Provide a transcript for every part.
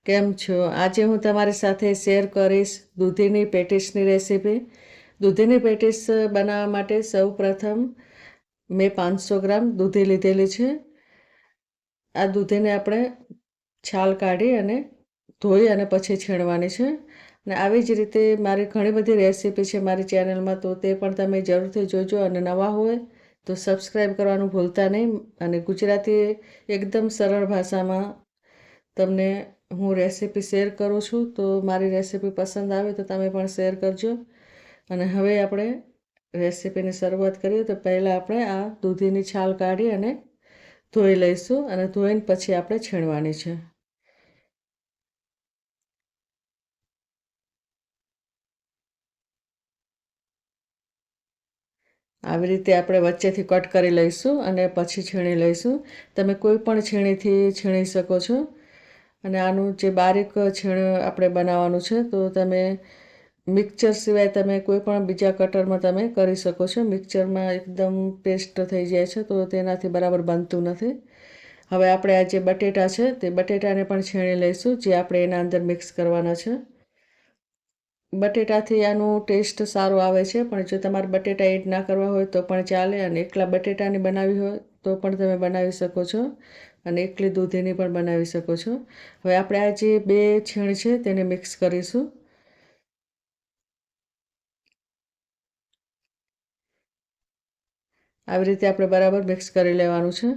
કેમ છો? આજે હું તમારી સાથે શેર કરીશ દૂધીની પેટીસની રેસીપી. દૂધીની પેટીસ બનાવવા માટે સૌપ્રથમ મેં 500 ગ્રામ દૂધી લીધેલી છે. આ દૂધીને આપણે છાલ કાઢી અને ધોઈ અને પછી છીણવાની છે. અને આવી જ રીતે મારી ઘણી બધી રેસીપી છે મારી ચેનલમાં, તો તે પણ તમે જરૂરથી જોજો. અને નવા હોય તો સબસ્ક્રાઈબ કરવાનું ભૂલતા નહીં. અને ગુજરાતી એકદમ સરળ ભાષામાં તમને હું રેસીપી શેર કરું છું, તો મારી રેસીપી પસંદ આવે તો તમે પણ શેર કરજો. અને હવે આપણે રેસીપીની શરૂઆત કરીએ. તો પહેલાં આપણે આ દૂધીની છાલ કાઢી અને ધોઈ લઈશું, અને ધોઈને પછી આપણે છીણવાની છે. આવી રીતે આપણે વચ્ચેથી કટ કરી લઈશું અને પછી છીણી લઈશું. તમે કોઈ પણ છીણીથી છીણી શકો છો. અને આનું જે બારીક છીણ આપણે બનાવવાનું છે, તો તમે મિક્સર સિવાય તમે કોઈ પણ બીજા કટરમાં તમે કરી શકો છો. મિક્સરમાં એકદમ પેસ્ટ થઈ જાય છે, તો તેનાથી બરાબર બનતું નથી. હવે આપણે આ જે બટેટા છે તે બટેટાને પણ છીણી લઈશું, જે આપણે એના અંદર મિક્સ કરવાના છે. બટેટાથી આનું ટેસ્ટ સારો આવે છે, પણ જો તમારે બટેટા એડ ના કરવા હોય તો પણ ચાલે. અને એકલા બટેટાની બનાવી હોય તો પણ તમે બનાવી શકો છો, અને એકલી દૂધીની પણ બનાવી શકો છો. હવે આપણે આ જે બે છીણ છે તેને મિક્સ કરીશું. આવી રીતે આપણે બરાબર મિક્સ કરી લેવાનું છે.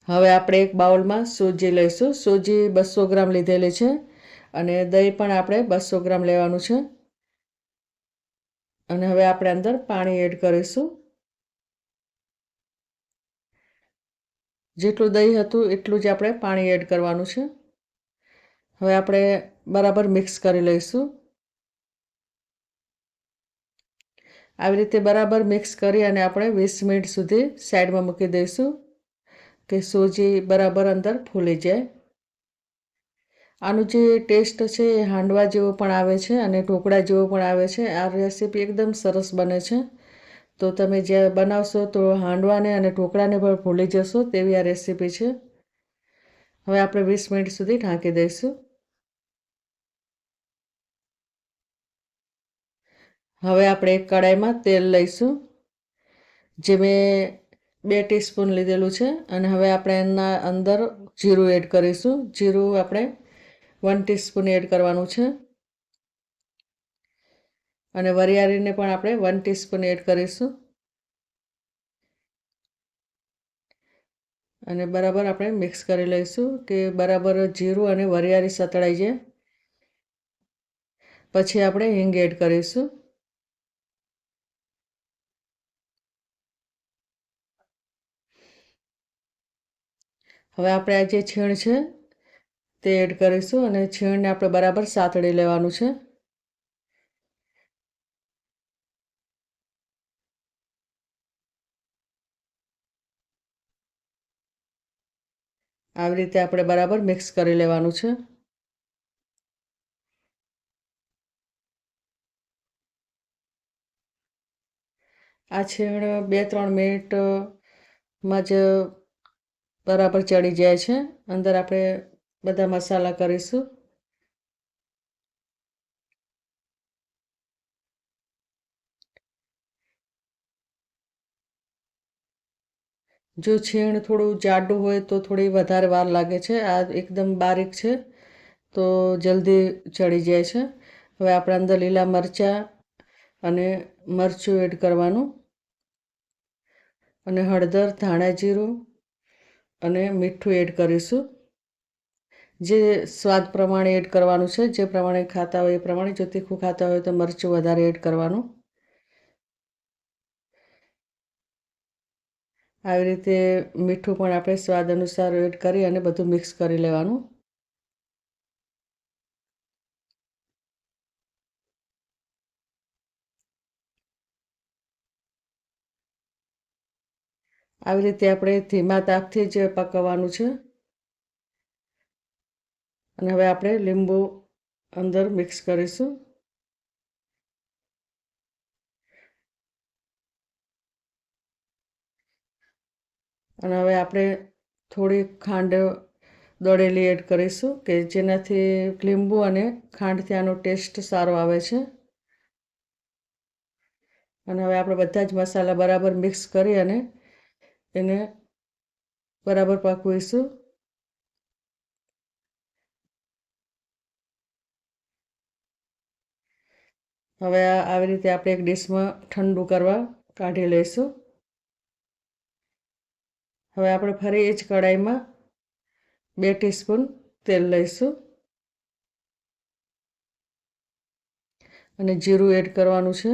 હવે આપણે એક બાઉલમાં સૂજી લઈશું. સૂજી 200 ગ્રામ લીધેલી છે. અને દહીં પણ આપણે 200 ગ્રામ લેવાનું છે. અને હવે આપણે અંદર પાણી એડ કરીશું. જેટલું દહીં હતું એટલું જ આપણે પાણી એડ કરવાનું છે. હવે આપણે બરાબર મિક્સ કરી લઈશું. આવી રીતે બરાબર મિક્સ કરી અને આપણે 20 મિનિટ સુધી સાઈડમાં મૂકી દઈશું, કે સૂજી બરાબર અંદર ફૂલી જાય. આનું જે ટેસ્ટ છે એ હાંડવા જેવો પણ આવે છે અને ઢોકળા જેવો પણ આવે છે. આ રેસીપી એકદમ સરસ બને છે. તો તમે જ્યારે બનાવશો તો હાંડવાને અને ઢોકળાને પણ ભૂલી જશો તેવી આ રેસીપી છે. હવે આપણે 20 મિનિટ સુધી ઢાંકી દઈશું. હવે આપણે એક કડાઈમાં તેલ લઈશું, જે મેં 2 ટીસ્પૂન લીધેલું છે. અને હવે આપણે એના અંદર જીરું એડ કરીશું. જીરું આપણે 1 ટીસ્પૂન એડ કરવાનું છે. અને વરિયાળીને પણ આપણે 1 ટીસ્પૂન એડ કરીશું. અને બરાબર આપણે મિક્સ કરી લઈશું, કે બરાબર જીરું અને વરિયાળી સતળાઈ જાય. પછી આપણે હિંગ એડ કરીશું. હવે આપણે આ જે છીણ છે તે એડ કરીશું, અને છીણને આપણે બરાબર સાતળી લેવાનું છે. આવી રીતે આપણે બરાબર મિક્સ કરી લેવાનું છે. આ છીણ 2-3 મિનિટમાં જ બરાબર ચડી જાય છે. અંદર આપણે બધા મસાલા કરીશું. જો છીણ થોડું જાડું હોય તો થોડી વધારે વાર લાગે છે. આ એકદમ બારીક છે તો જલ્દી ચડી જાય છે. હવે આપણે અંદર લીલા મરચાં અને મરચું એડ કરવાનું, અને હળદર, ધાણા જીરું અને મીઠું એડ કરીશું. જે સ્વાદ પ્રમાણે એડ કરવાનું છે. જે પ્રમાણે ખાતા હોય એ પ્રમાણે. જો તીખું ખાતા હોય તો મરચું વધારે એડ કરવાનું. આવી રીતે મીઠું પણ આપણે સ્વાદ અનુસાર એડ કરી અને બધું મિક્સ કરી લેવાનું. આવી રીતે આપણે ધીમા તાપથી જ પકાવવાનું છે. અને હવે આપણે લીંબુ અંદર મિક્સ કરીશું. અને હવે આપણે થોડી ખાંડ દળેલી એડ કરીશું કે જેનાથી લીંબુ અને ખાંડથી આનો ટેસ્ટ સારો આવે છે. અને હવે આપણે બધા જ મસાલા બરાબર મિક્સ કરી અને એને બરાબર પકવીશું. હવે આવી રીતે આપણે એક ડીશમાં ઠંડુ કરવા કાઢી લઈશું. હવે આપણે ફરી એ જ કઢાઈમાં 2 ટીસ્પૂન તેલ લઈશું અને જીરું એડ કરવાનું છે.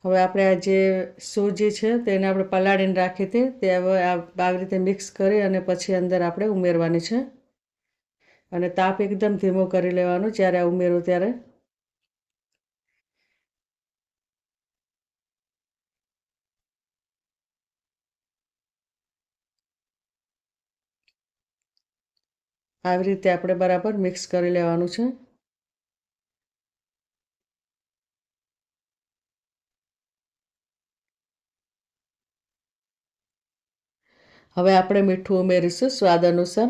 હવે આપણે આ જે સૂજી છે તેને આપણે પલાળીને રાખી હતી તે હવે આવી રીતે મિક્સ કરી અને પછી અંદર આપણે ઉમેરવાની છે. અને તાપ એકદમ ધીમો કરી લેવાનો જ્યારે આ ઉમેરો ત્યારે. આવી રીતે આપણે બરાબર મિક્સ કરી લેવાનું છે. હવે આપણે મીઠું ઉમેરીશું સ્વાદ અનુસાર.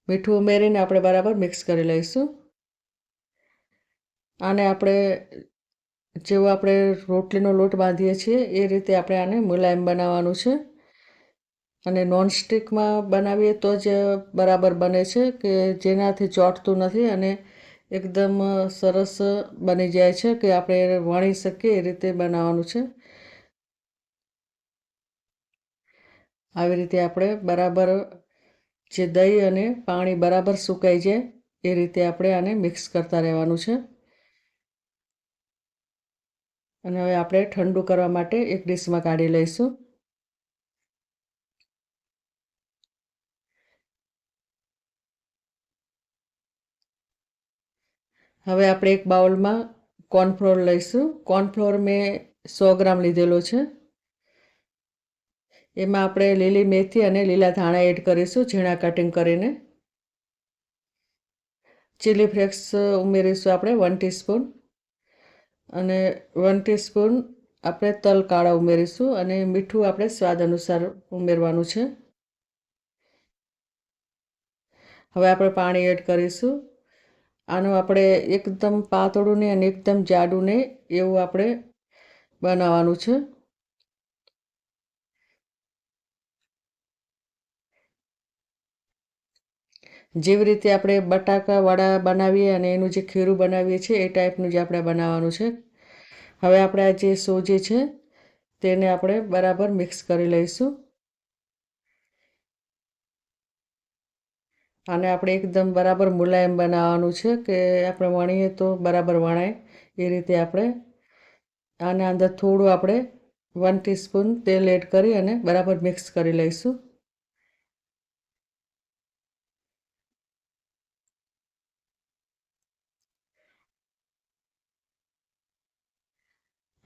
મીઠું ઉમેરીને આપણે બરાબર મિક્સ કરી લઈશું. આને આપણે જેવો આપણે રોટલીનો લોટ બાંધીએ છીએ એ રીતે આપણે આને મુલાયમ બનાવવાનું છે. અને નોનસ્ટિકમાં બનાવીએ તો જ બરાબર બને છે કે જેનાથી ચોંટતું નથી અને એકદમ સરસ બની જાય છે કે આપણે વણી શકીએ એ રીતે બનાવવાનું છે. આવી રીતે આપણે બરાબર જે દહીં અને પાણી બરાબર સુકાઈ જાય એ રીતે આપણે આને મિક્સ કરતા રહેવાનું છે. અને હવે આપણે ઠંડુ કરવા માટે એક ડીશમાં કાઢી લઈશું. હવે આપણે એક બાઉલમાં કોર્નફ્લોર લઈશું. કોર્નફ્લોર મેં 100 ગ્રામ લીધેલો છે. એમાં આપણે લીલી મેથી અને લીલા ધાણા એડ કરીશું ઝીણા કટિંગ કરીને. ચીલી ફ્લેક્સ ઉમેરીશું આપણે 1 ટીસ્પૂન અને 1 ટીસ્પૂન આપણે તલ કાળા ઉમેરીશું અને મીઠું આપણે સ્વાદ અનુસાર ઉમેરવાનું છે. હવે આપણે પાણી એડ કરીશું. આનું આપણે એકદમ પાતળું ને અને એકદમ જાડું ને એવું આપણે બનાવવાનું છે. જેવી રીતે આપણે બટાકા વડા બનાવીએ અને એનું જે ખીરું બનાવીએ છીએ એ ટાઈપનું જ આપણે બનાવવાનું છે. હવે આપણે આ જે સોજી છે તેને આપણે બરાબર મિક્સ કરી લઈશું. આને આપણે એકદમ બરાબર મુલાયમ બનાવવાનું છે કે આપણે વણીએ તો બરાબર વણાય એ રીતે આપણે આના અંદર થોડું આપણે 1 ટીસ્પૂન તેલ એડ કરી અને બરાબર મિક્સ કરી લઈશું.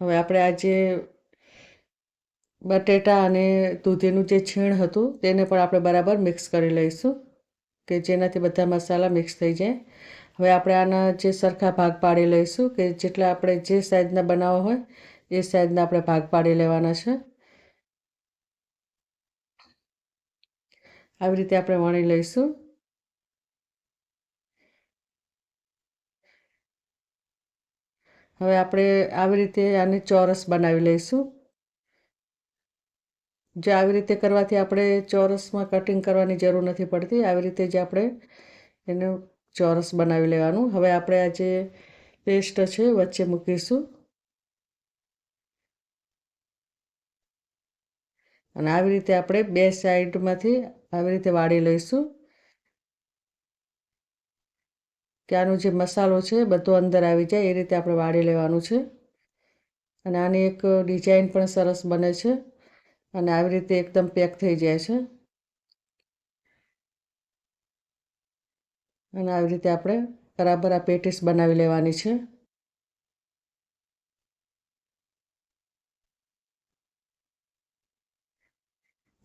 હવે આપણે આ જે બટેટા અને દૂધીનું જે છીણ હતું તેને પણ આપણે બરાબર મિક્સ કરી લઈશું કે જેનાથી બધા મસાલા મિક્સ થઈ જાય. હવે આપણે આના જે સરખા ભાગ પાડી લઈશું કે જેટલા આપણે જે સાઈઝના બનાવવા હોય એ સાઈઝના આપણે ભાગ પાડી લેવાના છે. આવી રીતે આપણે વણી લઈશું. હવે આપણે આવી રીતે આને ચોરસ બનાવી લઈશું. જે આવી રીતે કરવાથી આપણે ચોરસમાં કટિંગ કરવાની જરૂર નથી પડતી. આવી રીતે જ આપણે એને ચોરસ બનાવી લેવાનું. હવે આપણે આ જે પેસ્ટ છે વચ્ચે મૂકીશું અને આવી રીતે આપણે બે સાઈડમાંથી આવી રીતે વાળી લઈશું કે આનો જે મસાલો છે બધો અંદર આવી જાય એ રીતે આપણે વાળી લેવાનું છે. અને આની એક ડિઝાઇન પણ સરસ બને છે અને આવી રીતે એકદમ પેક થઈ જાય છે. અને આવી રીતે આપણે બરાબર આ પેટીસ બનાવી લેવાની છે.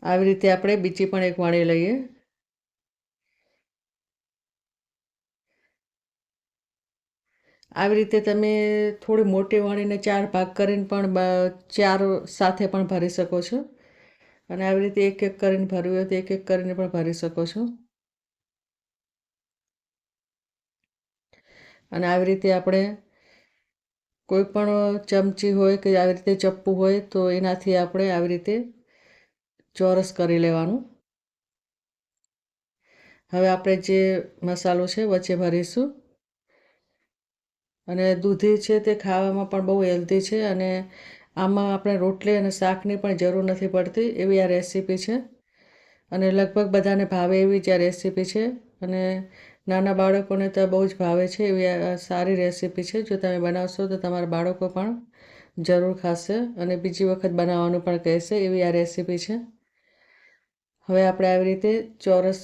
આવી રીતે આપણે બીજી પણ એક વણી લઈએ. આવી રીતે તમે થોડી મોટી વણીને 4 ભાગ કરીને પણ 4 સાથે પણ ભરી શકો છો અને આવી રીતે એક એક કરીને ભરવું હોય તો એક એક કરીને પણ ભરી શકો છો. અને આવી રીતે આપણે કોઈ પણ ચમચી હોય કે આવી રીતે ચપ્પુ હોય તો એનાથી આપણે આવી રીતે ચોરસ કરી લેવાનું. હવે આપણે જે મસાલો છે વચ્ચે ભરીશું. અને દૂધી છે તે ખાવામાં પણ બહુ હેલ્ધી છે અને આમાં આપણે રોટલી અને શાકની પણ જરૂર નથી પડતી એવી આ રેસીપી છે અને લગભગ બધાને ભાવે એવી જ આ રેસીપી છે અને નાના બાળકોને તો બહુ જ ભાવે છે એવી આ સારી રેસીપી છે. જો તમે બનાવશો તો તમારા બાળકો પણ જરૂર ખાશે અને બીજી વખત બનાવવાનું પણ કહેશે એવી આ રેસીપી છે. હવે આપણે આવી રીતે ચોરસ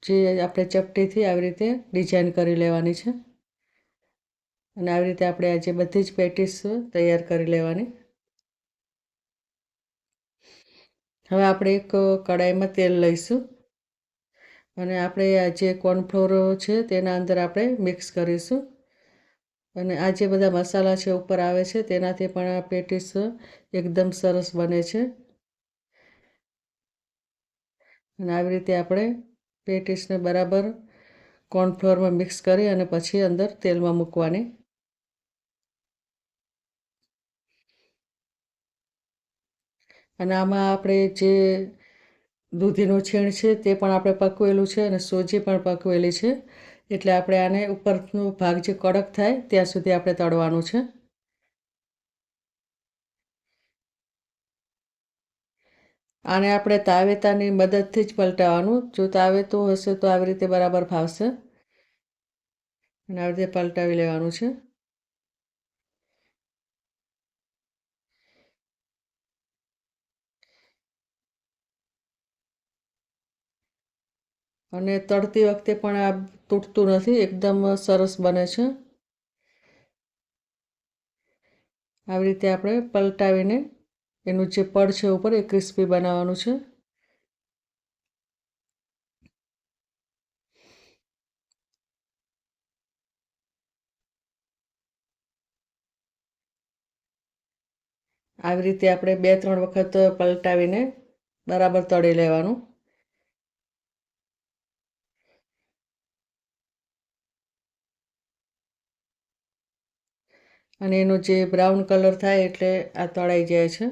જે આપણે ચપટીથી આવી રીતે ડિઝાઇન કરી લેવાની છે અને આવી રીતે આપણે આજે બધી જ પેટીસ તૈયાર કરી લેવાની. હવે આપણે એક કડાઈમાં તેલ લઈશું અને આપણે આ જે કોર્નફ્લોર છે તેના અંદર આપણે મિક્સ કરીશું અને આ જે બધા મસાલા છે ઉપર આવે છે તેનાથી પણ આ પેટીસ એકદમ સરસ બને છે. અને આવી રીતે આપણે પેટીસને બરાબર કોર્નફ્લોરમાં મિક્સ કરી અને પછી અંદર તેલમાં મૂકવાની. અને આમાં આપણે જે દૂધીનું છીણ છે તે પણ આપણે પકવેલું છે અને સોજી પણ પકવેલી છે એટલે આપણે આને ઉપરનો ભાગ જે કડક થાય ત્યાં સુધી આપણે તળવાનું છે. આને આપણે તાવેતાની મદદથી જ પલટાવવાનું. જો તાવેતું હશે તો આવી રીતે બરાબર ફાવશે અને આવી રીતે પલટાવી લેવાનું છે. અને તળતી વખતે પણ આ તૂટતું નથી, એકદમ સરસ બને છે. આવી રીતે આપણે પલટાવીને એનું જે પડ છે ઉપર એ ક્રિસ્પી બનાવવાનું છે. આવી રીતે આપણે 2-3 વખત પલટાવીને બરાબર તળી લેવાનું. અને એનો જે બ્રાઉન કલર થાય એટલે આ તળાઈ જાય છે.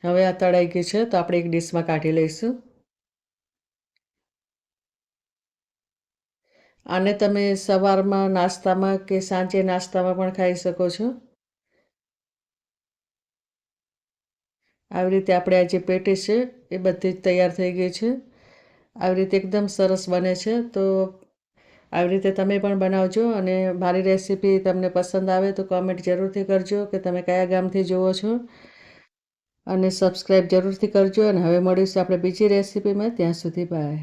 હવે આ તળાઈ ગઈ છે તો આપણે એક ડીશમાં કાઢી લઈશું. આને તમે સવારમાં નાસ્તામાં કે સાંજે નાસ્તામાં પણ ખાઈ શકો છો. આવી રીતે આપણે આ જે પેટીસ છે એ બધી જ તૈયાર થઈ ગઈ છે. આવી રીતે એકદમ સરસ બને છે. તો આવી રીતે તમે પણ બનાવજો અને મારી રેસીપી તમને પસંદ આવે તો કોમેન્ટ જરૂરથી કરજો કે તમે કયા ગામથી જુઓ છો અને સબસ્ક્રાઈબ જરૂરથી કરજો. અને હવે મળીશું આપણે બીજી રેસીપીમાં. ત્યાં સુધી બાય.